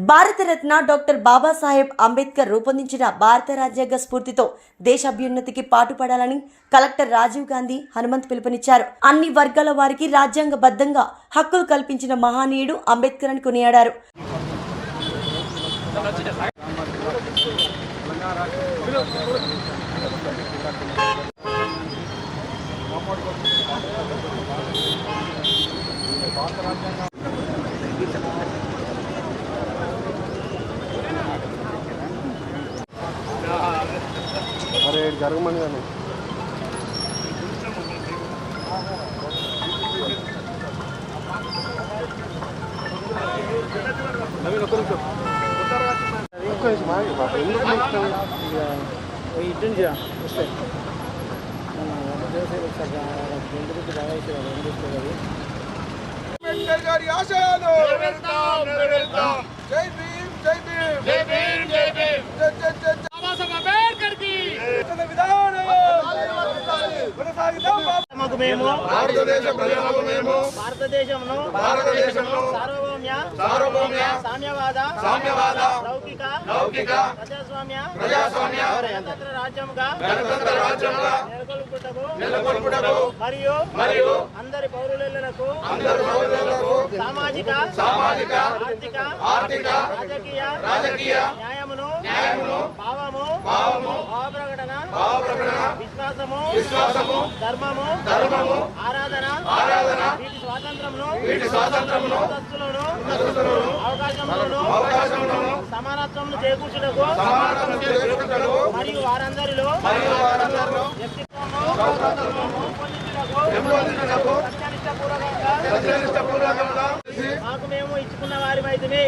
Bharat Ratna doctor Babasaheb Ambedkar రూపొందించిన భారత రాజ్యాంగ స్ఫూర్తితో దేశాభ్యున్నతికి పాటుపడాలని కలెక్టర్ రాజీవ్ గాంధీ హనుమంత్ పిలుపునిచ్చారు. అన్ని వర్గాల వారికి రాజ్యాంగబద్ధంగా హక్కులు కల్పించిన మహనీయుడు అంబేద్కర్ అని కొనియాడారు. अरे जरगमनी गानी భారతదేశంలో సార్వభౌమ్య సామ్యవాద లౌకిక ప్రజాస్వామ్య గణతంత్ర రాజ్యంగా నెలకొల్పుటకు మరియు అందరి పౌరులకు సామాజిక ఆర్థిక రాజకీయ న్యాయమును భావము భావప్రకటన విశ్వాసము ధర్మము ఆరాధన వీటి స్వాతంత్రమును అవకాశములను సమానత్వమును చేకూర్చుటకు మరియు వారందరిలో మాకు మేము ఇచ్చుకున్న వారిమైతిమి.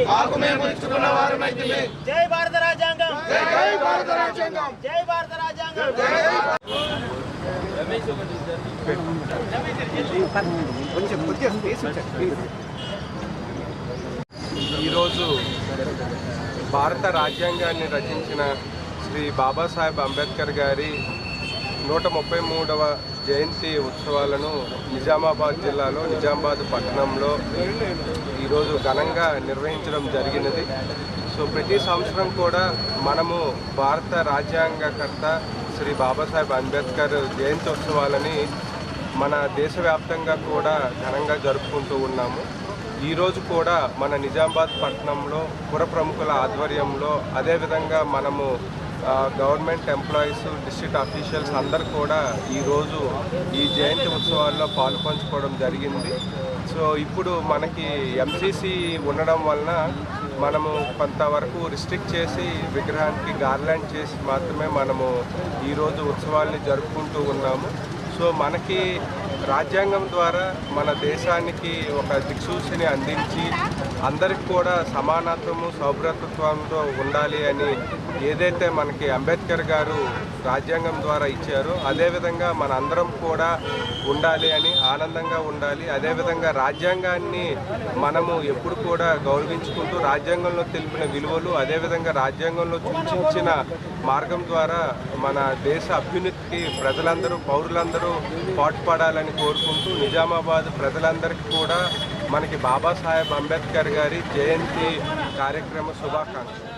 జై భారత రాజ్యాంగం, జై భారత రాజ్యాంగం. ఈరోజు భారత రాజ్యాంగాన్ని రచించిన శ్రీ బాబాసాహెబ్ అంబేద్కర్ గారి 133వ జయంతి ఉత్సవాలను నిజామాబాద్ జిల్లాలో నిజామాబాద్ పట్టణంలో ఈరోజు ఘనంగా నిర్వహించడం జరిగినది. సో ప్రతి సంవత్సరం కూడా మనము భారత రాజ్యాంగకర్త శ్రీ బాబాసాహెబ్ అంబేద్కర్ జయంతి ఉత్సవాలని మన దేశవ్యాప్తంగా కూడా ఘనంగా జరుపుకుంటూ ఉన్నాము. ఈరోజు కూడా మన నిజామాబాద్ పట్టణంలో పుర ప్రముఖుల ఆధ్వర్యంలో అదేవిధంగా మనము గవర్నమెంట్ ఎంప్లాయీస్ డిస్ట్రిక్ట్ అఫీషియల్స్ అందరూ కూడా ఈరోజు ఈ జయంతి ఉత్సవాల్లో పాల్పంచుకోవడం జరిగింది. సో ఇప్పుడు మనకి ఎంసీసీ ఉండడం వలన మనము కొంతవరకు రిస్ట్రిక్ట్ చేసి విగ్రహానికి గార్లాండ్ చేసి మాత్రమే మనము ఈరోజు ఉత్సవాల్ని జరుపుకుంటూ ఉన్నాము. సో మనకి రాజ్యాంగం ద్వారా మన దేశానికి ఒక దిక్సూచిని అందించి అందరికి కూడా సమానత్వము సౌభ్రతత్వంతో ఉండాలి అని ఏదైతే మనకి అంబేద్కర్ గారు రాజ్యాంగం ద్వారా ఇచ్చారో అదేవిధంగా మన అందరం కూడా ఉండాలి అని ఆనందంగా ఉండాలి. అదేవిధంగా రాజ్యాంగాన్ని మనము ఎప్పుడు కూడా గౌరవించుకుంటూ రాజ్యాంగంలో తెలిపిన విలువలు అదేవిధంగా రాజ్యాంగంలో సూచించిన మార్గం ద్వారా మన దేశ అభ్యున్నతికి ప్రజలందరూ పౌరులందరూ పాటుపడాలని కోరుకుంటూ నిజామాబాద్ ప్రజలందరికీ కూడా మనకి బాబాసాహెబ్ అంబేద్కర్ గారి జయంతి కార్యక్రమ శుభాకాంక్షలు.